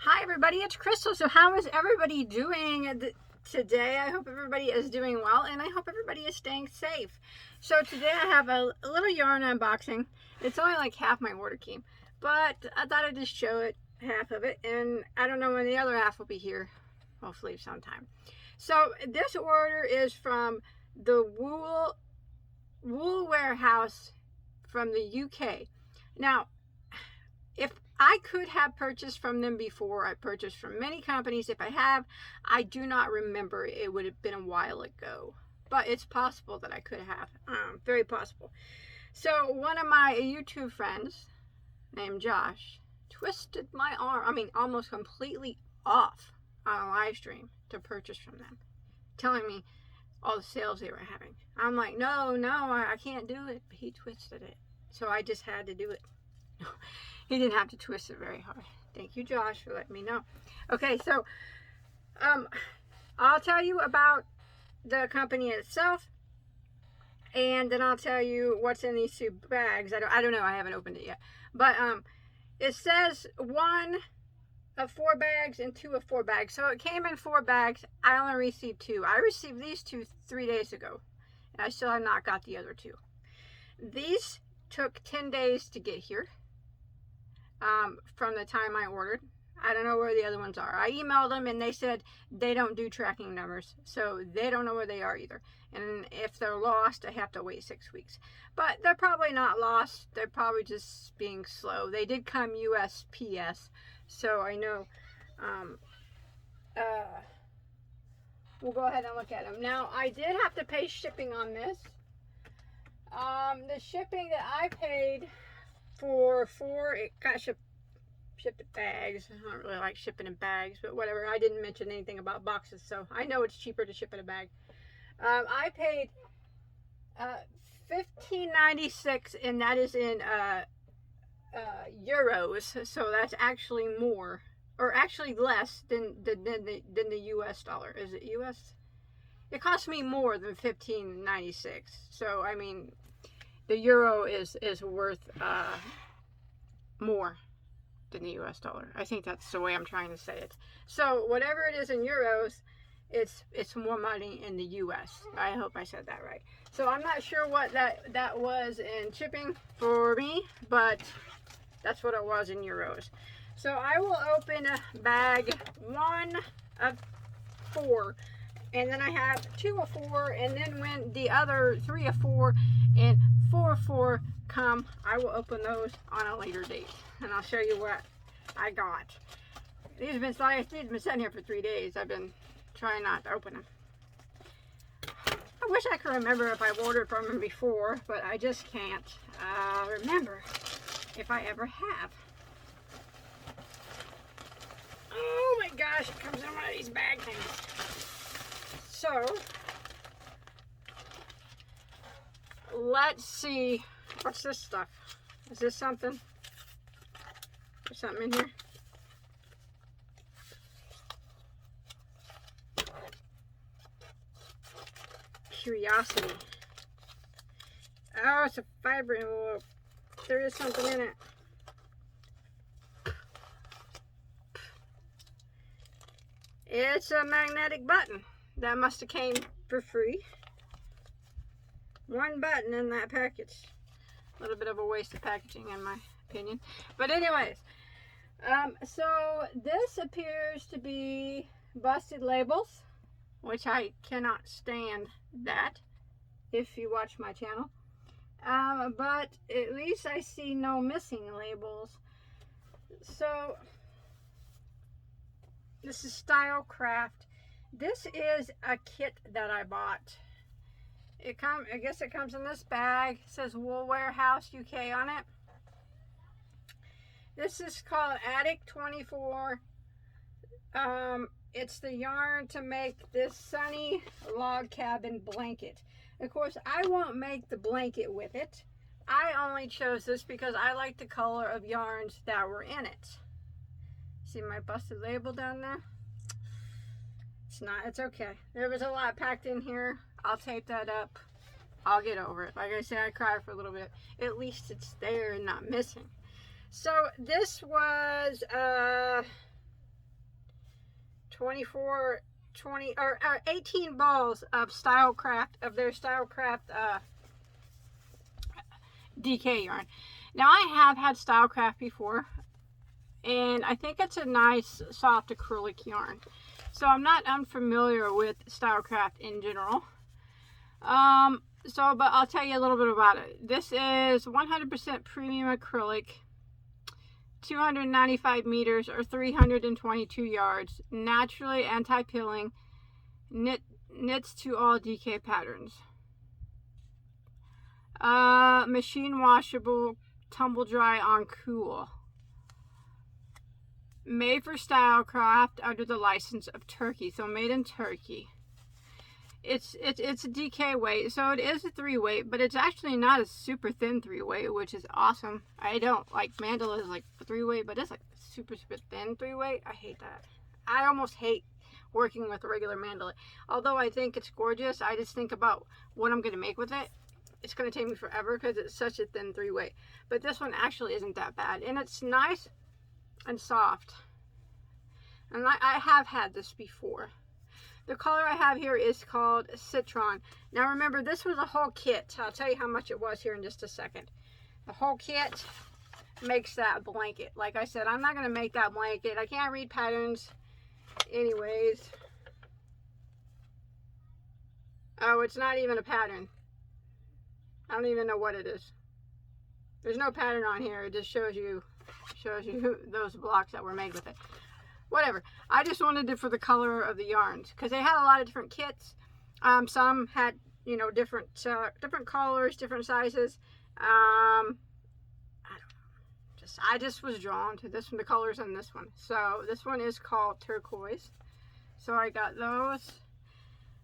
Hi everybody, it's Crystal. So how is everybody doing today? I hope everybody is doing well and I hope everybody is staying safe. So today I have a little yarn unboxing. It's only like half my order came, but I thought I'd just show it, half of it, and I don't know when the other half will be here, hopefully sometime. So this order is from the Wool Warehouse from the UK. Now, if I could have purchased from them before, I purchased from many companies. If I have, I do not remember. It would have been a while ago, but it's possible that I could have. Very possible. So one of my YouTube friends named Josh twisted my arm, almost completely off on a live stream to purchase from them, telling me all the sales they were having. I'm like, no, I can't do it. But he twisted it. So I just had to do it. He didn't have to twist it very hard. Thank you, Josh, for letting me know. Okay, so I'll tell you about the company itself, and then I'll tell you what's in these two bags. I don't know. I haven't opened it yet. But it says 1 of 4 bags and 2 of 4 bags. So it came in 4 bags. I only received 2. I received these 2 3 days ago, and I still have not got the other 2. These took 10 days to get here. From the time I ordered. I don't know where the other ones are. I emailed them and they said they don't do tracking numbers, so they don't know where they are either. And if they're lost, I have to wait 6 weeks. But they're probably not lost. They're probably just being slow. They did come USPS, so I know. We'll go ahead and look at them. Now, I did have to pay shipping on this. The shipping that I paid for 4, it got shipped in bags. I don't really like shipping in bags, but whatever. I didn't mention anything about boxes, so I know it's cheaper to ship in a bag. I paid $15.96, and that is in euros, so that's actually more, or actually less than the US dollar. Is it US? It cost me more than $15.96, so I mean, the euro is worth more than the US dollar. I think that's the way I'm trying to say it. So whatever it is in euros, it's more money in the US. I hope I said that right. So I'm not sure what that was in shipping for me, but that's what it was in euros. So I will open bag 1 of 4. And then I have 2 of 4, and then when the other 3 of 4 and 4 of 4 come, I will open those on a later date. And I'll show you what I got. These have been sitting here for 3 days. I've been trying not to open them. I wish I could remember if I've ordered from them before, but I just can't remember if I ever have. Oh my gosh, it comes in one of these bag things. So, let's see. What's this stuff? Is this something? There's something in here. Curiosity. Oh, it's a fiber envelope. There is something in it. It's a magnetic button. That must have came for free. 1 button in that package. A little bit of a waste of packaging in my opinion. But anyways, so this appears to be busted labels, which I cannot stand that if you watch my channel. But at least I see no missing labels. So this is Style Craft. This is a kit that I bought. I guess it comes in this bag. It says Wool Warehouse UK on it. This is called Attic 24. It's the yarn to make this sunny log cabin blanket. Of course, I won't make the blanket with it. I only chose this because I like the color of yarns that were in it. See my busted label down there? It's okay. There was a lot packed in here. I'll tape that up. I'll get over it. Like I said, I cried for a little bit. At least it's there and not missing. So this was or 18 balls of Stylecraft, of their Stylecraft DK yarn. Now I have had Stylecraft before, and I think it's a nice soft acrylic yarn. So I'm not unfamiliar with Stylecraft in general. But I'll tell you a little bit about it. This is 100% premium acrylic, 295 meters or 322 yards, naturally anti-pilling, knits to all DK patterns. Machine washable, tumble dry on cool. Made for Stylecraft under the license of Turkey, so made in Turkey. It's a DK weight, so it is a 3-weight, but it's actually not a super thin 3-weight, which is awesome. I don't like mandala is like a 3-weight, but it's like super thin 3-weight. I hate that. I almost hate working with a regular mandala. Although I think it's gorgeous, I just think about what I'm going to make with it. It's going to take me forever because it's such a thin 3-weight. But this one actually isn't that bad, and it's nice and soft. And I have had this before. The color I have here is called Citron. Now remember, this was a whole kit. I'll tell you how much it was here in just a second. The whole kit makes that blanket. Like I said, I'm not going to make that blanket. I can't read patterns anyways. Oh, it's not even a pattern. I don't even know what it is. There's no pattern on here. It just shows you those blocks that were made with it. Whatever. I just wanted it for the color of the yarns because they had a lot of different kits. Some had, you know, different colors, different sizes. I don't know. I just was drawn to this one, the colors on this one. So this one is called Turquoise. So I got those.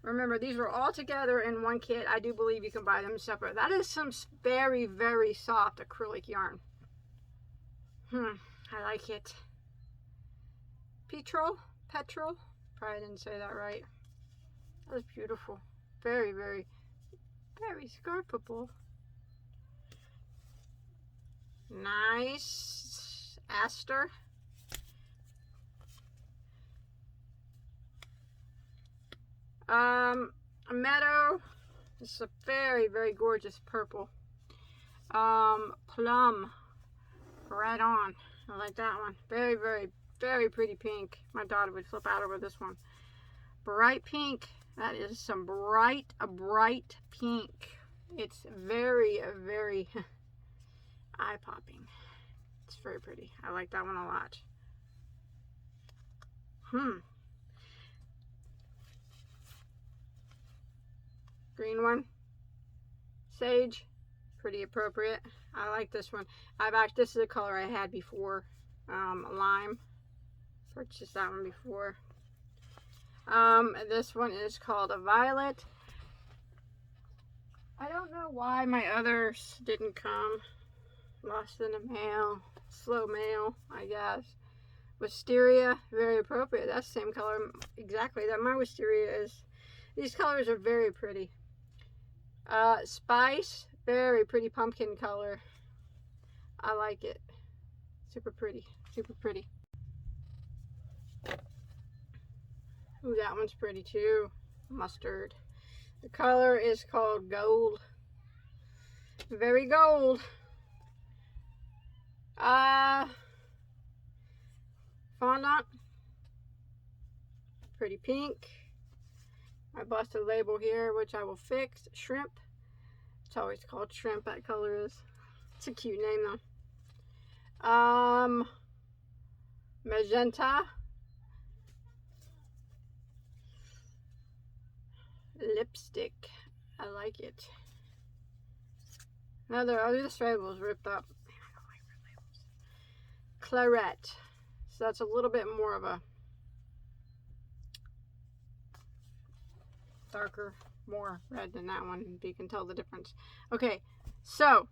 Remember, these were all together in one kit. I do believe you can buy them separate. That is some very, very soft acrylic yarn. I like it. Petrol? Probably didn't say that right. That was beautiful. Very, very, very scarfable. Nice. Aster. Meadow. This is a very, very gorgeous purple. Plum. Right on. I like that one. Very, very, very pretty pink. My daughter would flip out over this one. Bright pink. That is some bright pink. It's very, very eye-popping. It's very pretty. I like that one a lot. Green one. Sage. Pretty appropriate. I like this one. This is a color I had before. Lime. Purchased that one before. This one is called a Violet. I don't know why my others didn't come. Lost in the mail. Slow mail, I guess. Wisteria, very appropriate. That's the same color exactly that my wisteria is. These colors are very pretty. Spice, very pretty pumpkin color. I like it. Super pretty. Super pretty. Ooh, that one's pretty too. Mustard. The color is called Gold. Very gold. Fondant. Pretty pink. I busted a label here, which I will fix. Shrimp. It's always called shrimp, that color is. It's a cute name though. Magenta. Lipstick. I like it. This label's ripped up. Man, I don't like red labels. Claret. So that's a little bit more of a darker, more red than that one, if you can tell the difference. Okay, so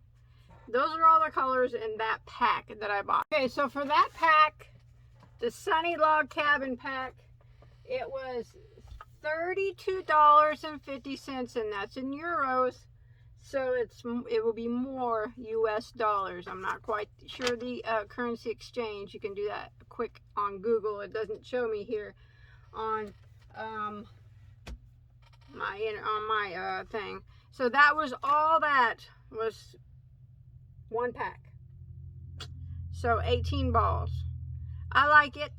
those are all the colors in that pack that I bought. Okay, so for that pack, the Sunny Log Cabin pack, it was $32.50, and that's in euros, so it will be more US dollars. I'm not quite sure the currency exchange. You can do that quick on Google. It doesn't show me here on my thing. So that was all that was one pack. So 18 balls. I like it.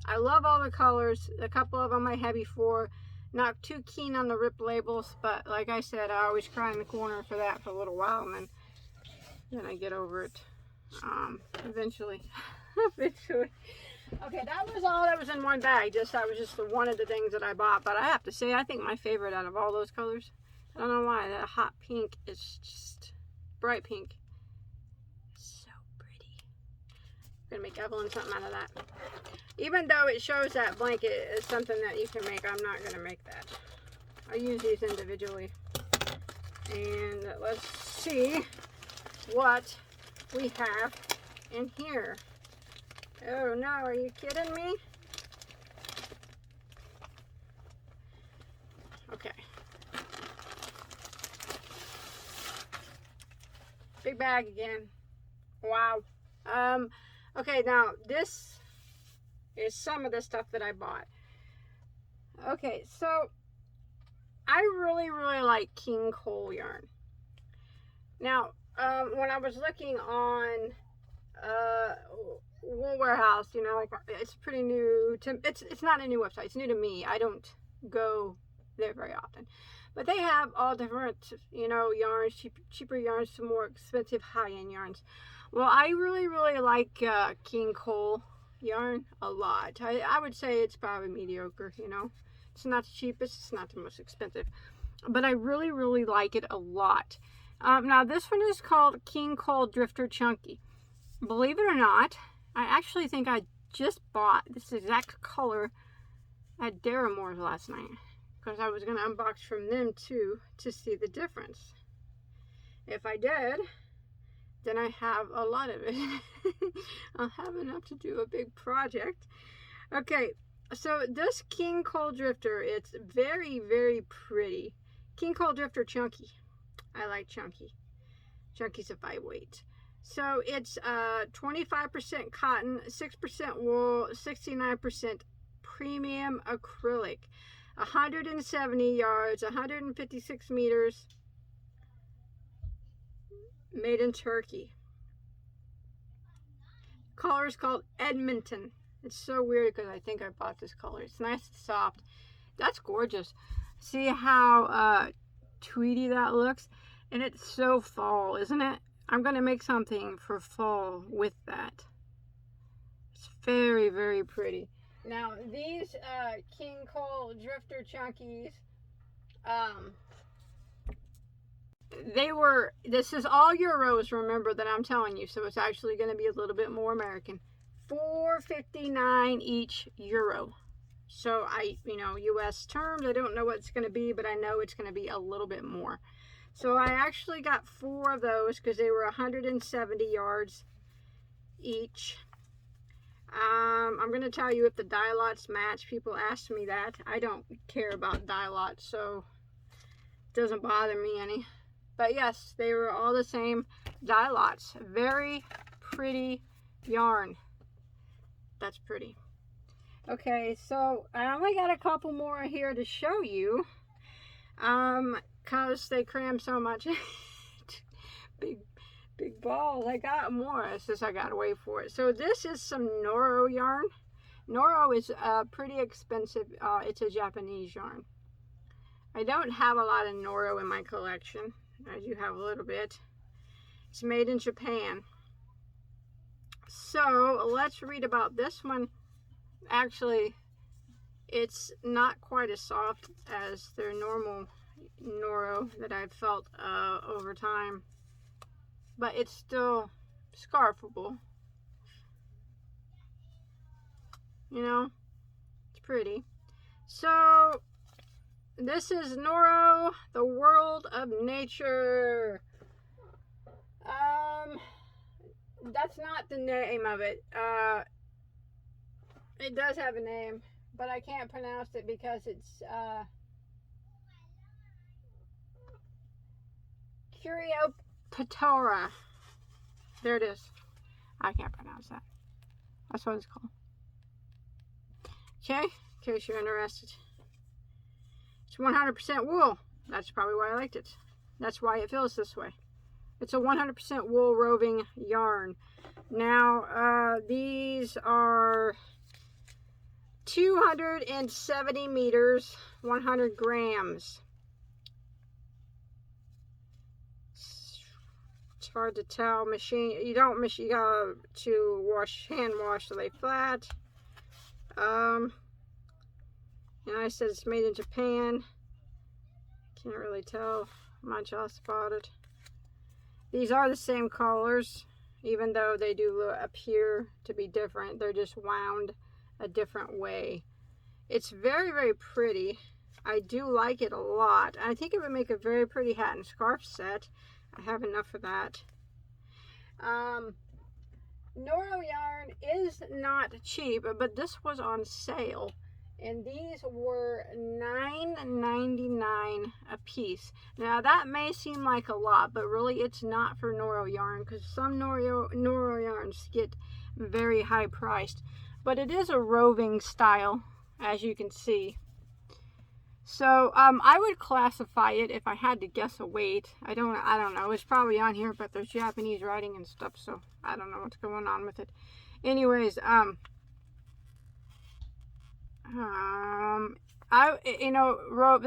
I love all the colors. A couple of them I had before. Not too keen on the rip labels, but like I said, I always cry in the corner for that for a little while, and then I get over it eventually. Eventually. Okay, that was all that was in one bag. That was just one of the things that I bought. But I have to say, I think my favorite out of all those colors, I don't know why, that hot pink is just bright pink. So pretty. I'm gonna make Evelyn something out of that. Even though it shows that blanket is something that you can make, I'm not gonna make that. I use these individually. And let's see what we have in here. Oh no, are you kidding me? Okay. Big bag again. Wow. Okay, now this is some of the stuff that I bought. Okay, so I really like King Cole yarn. Now, when I was looking on Wool Warehouse, you know, like, it's pretty new to, it's not a new website, it's new to me. I don't go there very often, but they have all different, you know, yarns, cheaper yarns to more expensive high-end yarns. Well, I really like King Cole yarn a lot. I would say it's probably mediocre, you know. It's not the cheapest, it's not the most expensive, but I really like it a lot. Now this one is called King Cole Drifter Chunky. Believe it or not, I actually think I just bought this exact color at Daramore's last night, because I was going to unbox from them too to see the difference. If I did, then I have a lot of it. I'll have enough to do a big project. Okay, so this King Cole Drifter, it's very pretty. King Cole Drifter Chunky. I like Chunky. Chunky's a 5-weight. So it's 25% cotton, 6% wool, 69% premium acrylic, 170 yards, 156 meters, made in Turkey. Color is called Edmonton. It's so weird because I think I bought this color. It's nice and soft. That's gorgeous. See how tweedy that looks? And it's so fall, isn't it? I'm going to make something for fall with that. It's very pretty. Now, these King Cole Drifter Chunkies, this is all euros, remember, that I'm telling you, so it's actually going to be a little bit more American. $4.59 each euro. So you know, US terms, I don't know what it's going to be, but I know it's going to be a little bit more. So I actually got 4 of those because they were 170 yards each. I'm going to tell you if the dye lots match. People ask me that. I don't care about dye lots, so it doesn't bother me any. But yes, they were all the same dye lots. Very pretty yarn. That's pretty. Okay, so I only got a couple more here to show you. Because they cram so much. big balls. I got more. It's just I gotta wait for it. So this is some Noro yarn. Noro is pretty expensive. It's a Japanese yarn. I don't have a lot of Noro in my collection. I do have a little bit. It's made in Japan. So let's read about this one. Actually, it's not quite as soft as their normal Noro that I've felt over time, but it's still scarfable. You know, it's pretty. So this is Noro, the World of Nature. That's not the name of it. It does have a name, but I can't pronounce it because it's Curiopatora. There it is. I can't pronounce that. That's what it's called. Okay, in case you're interested. It's 100% wool. That's probably why I liked it. That's why it feels this way. It's a 100% wool roving yarn. Now, these are 270 meters, 100 grams. It's hard to tell. Machine, you don't machine, you gotta to hand wash so they flat. And I said it's made in Japan. Can't really tell much else about it. These are the same colors, even though they do appear to be different. They're just wound a different way. It's very, very pretty. I do like it a lot. I think it would make a very pretty hat and scarf set. I have enough of that. Noro yarn is not cheap, but this was on sale. And these were $9.99 a piece. Now that may seem like a lot, but really it's not for Noro yarn, because some Noro yarns get very high priced. But it is a roving style, as you can see. So I would classify it, if I had to guess a weight. I don't know. It's probably on here, but there's Japanese writing and stuff, so I don't know what's going on with it. Anyways, the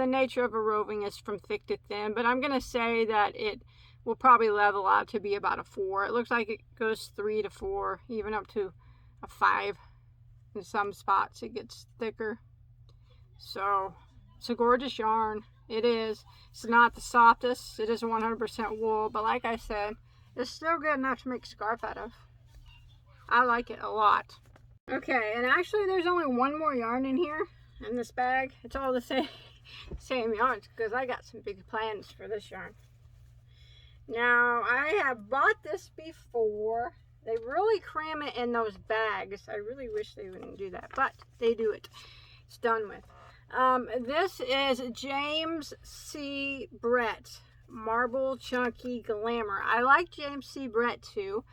nature of a roving is from thick to thin, but I'm gonna say that it will probably level out to be about a 4. It looks like it goes 3 to 4, even up to a 5. In some spots it gets thicker. So it's a gorgeous yarn. It is. It's not the softest. It is 100% wool, but like I said, it's still good enough to make a scarf out of. I like it a lot. Okay, and actually there's only one more yarn in here in this bag. It's all the same yarns, because I got some big plans for this yarn. Now, I have bought this before. They really cram it in those bags. I really wish they wouldn't do that, but they do it. It's done with. This is James C. Brett Marble Chunky Glamour. I like James C. Brett too,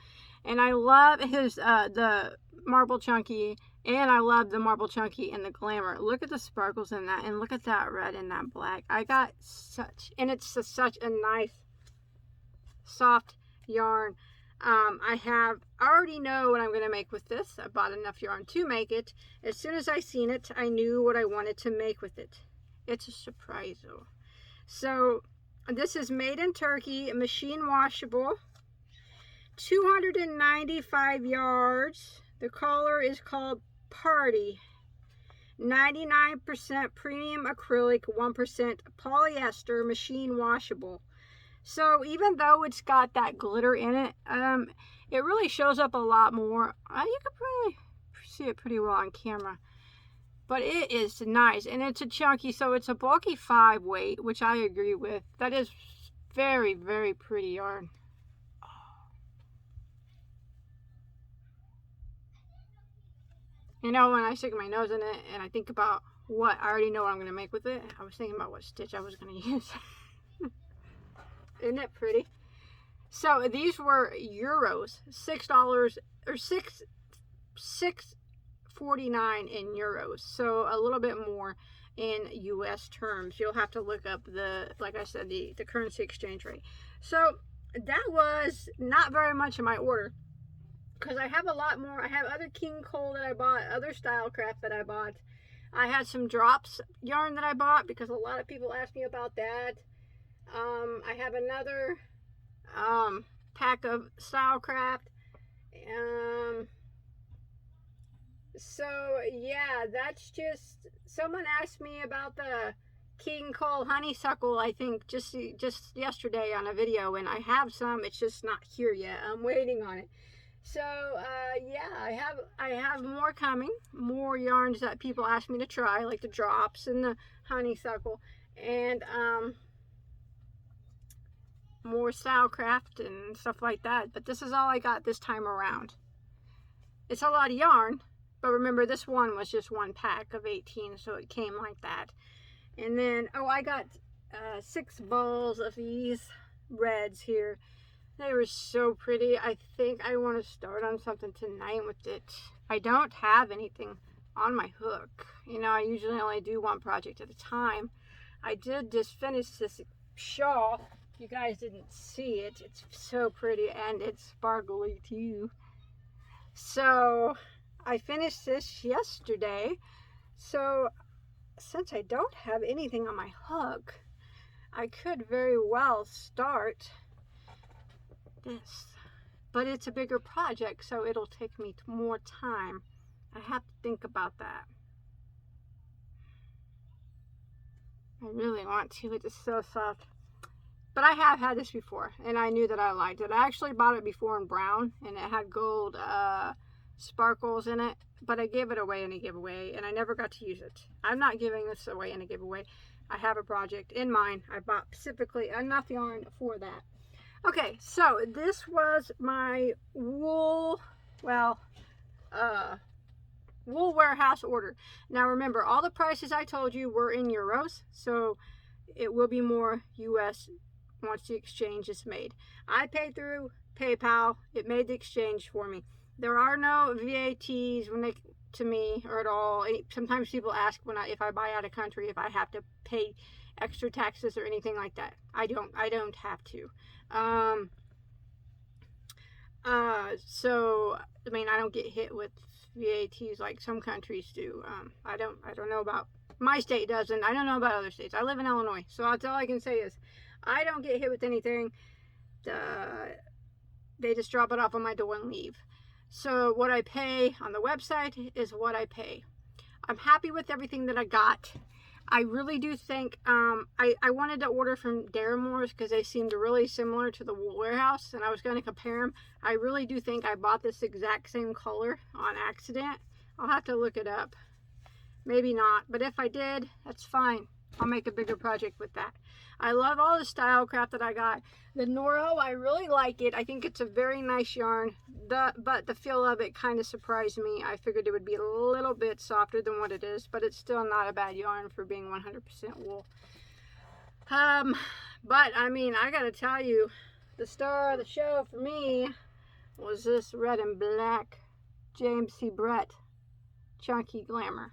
and I love his the Marble Chunky, and I love the Marble Chunky and the Glamour. Look at the sparkles in that, and look at that red and that black. I got such, and it's such a nice soft yarn. I already know what I'm going to make with this. I bought enough yarn to make it. As soon as I seen it, I knew what I wanted to make with it. It's a surprise though. So this is made in Turkey, machine washable, 295 yards. The color is called Party. 99% premium acrylic, 1% polyester, machine washable. So even though it's got that glitter in it, it really shows up a lot more. You could probably see it pretty well on camera. But it is nice, and it's a chunky, so it's a bulky 5 weight, which I agree with. That is very, very pretty yarn. You know, when I stick my nose in it and I think about what I already know what I'm going to make with it, I was thinking about what stitch I was going to use. Isn't it pretty? So these were euros, $6 or $6.49 in euros. So a little bit more in US terms. You'll have to look up like I said, the currency exchange rate. So that was not very much in my order, because I have a lot more. I have other King Cole that I bought, other Stylecraft that I bought. I had some drops yarn that I bought because a lot of people asked me about that. I have another pack of Stylecraft. So yeah, that's just, someone asked me about the King Cole honeysuckle, I think just yesterday on a video, and I have some. It's just not here yet. I'm waiting on it. So yeah, I have more coming, more yarns that people ask me to try, like the drops and the honeysuckle, and more Stylecraft and stuff like that. But this is all I got this time around. It's a lot of yarn, but remember, this one was just one pack of 18, so it came like that. And then, oh, I got 6 balls of these reds here. They were so pretty. I think I want to start on something tonight with it. I don't have anything on my hook. You know, I usually only do one project at a time. I did just finish this shawl. You guys didn't see it. It's so pretty and it's sparkly too. So I finished this yesterday. So since I don't have anything on my hook, I could very well start this. But it's a bigger project, so it'll take me more time. I have to think about that. I really want to. It is so soft. But I have had this before, and I knew that I liked it. I actually bought it before in brown, and it had gold sparkles in it. But I gave it away in a giveaway, and I never got to use it. I'm not giving this away in a giveaway. I have a project in mind. I bought specifically enough yarn for that. Okay, so this was my wool, well, wool warehouse order. Now remember, all the prices I told you were in euros, so it will be more US once the exchange is made. I paid through PayPal. It made the exchange for me. There are no VATs when they to me or at all. Sometimes people ask if I buy out of country if I have to pay extra taxes or anything like that. I don't have to. So I mean, I don't get hit with VATs like some countries do. I don't know about, my state doesn't. I don't know about other states. I live in Illinois, so that's all I can say is I don't get hit with anything. They just drop it off on my door and leave. So what I pay on the website is what I pay. I'm happy with everything that I got. I really do think, I wanted to order from Daramore's because they seemed really similar to the Wool Warehouse, and I was going to compare them. I really do think I bought this exact same color on accident. I'll have to look it up. Maybe not, but if I did, that's fine. I'll make a bigger project with that. I love all the style craft that I got. The Noro, I really like it. I think it's a very nice yarn, but the feel of it kind of surprised me. I figured it would be a little bit softer than what it is, but it's still not a bad yarn for being 100% wool. But I mean, I gotta tell you, the star of the show for me was this red and black James C. Brett Chunky Glamour.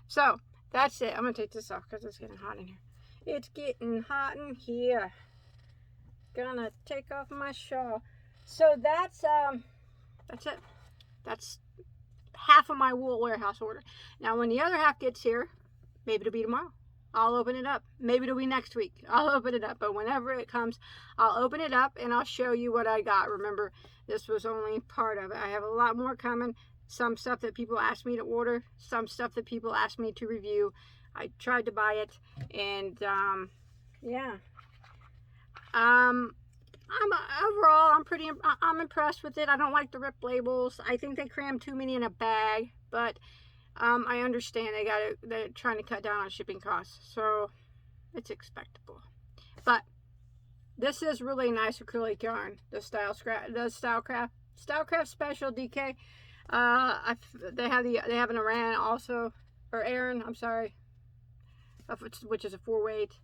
So that's it. I'm gonna take this off because it's getting hot in here. It's getting hot in here. Gonna take off my shawl. So that's it. That's half of my Wool Warehouse order. Now when the other half gets here, maybe it'll be tomorrow. I'll open it up. Maybe it'll be next week. I'll open it up. But whenever it comes, I'll open it up and I'll show you what I got. Remember, this was only part of it. I have a lot more coming. Some stuff that people asked me to order. Some stuff that people asked me to review. I tried to buy it, and yeah. Overall, I'm impressed with it. I don't like the ripped labels. I think they cram too many in a bag, but I understand they're trying to cut down on shipping costs, so it's expectable. But this is really nice acrylic yarn. The Stylecraft Special DK. They have an Aran also, or Aran. I'm sorry. Which is a 4-weight.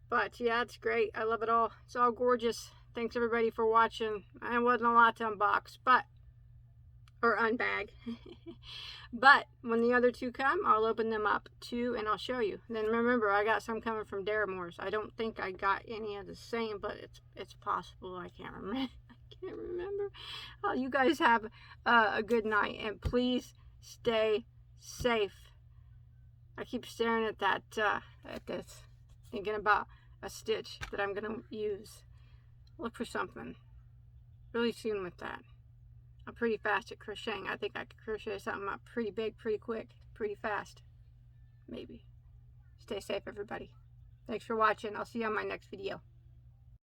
But yeah, it's great. I love it all. It's all gorgeous. Thanks everybody for watching. It wasn't a lot to unbox, or unbag. But when the other two come, I'll open them up too, and I'll show you. Then remember, I got some coming from Daramore's. I don't think I got any of the same, but it's possible. I can't remember. Oh, you guys have a good night, and please stay safe. I keep staring at this, thinking about a stitch that I'm gonna use. Look for something really soon with that. I'm pretty fast at crocheting. I think I could crochet something up pretty big, pretty quick, pretty fast. Maybe. Stay safe, everybody. Thanks for watching. I'll see you on my next video.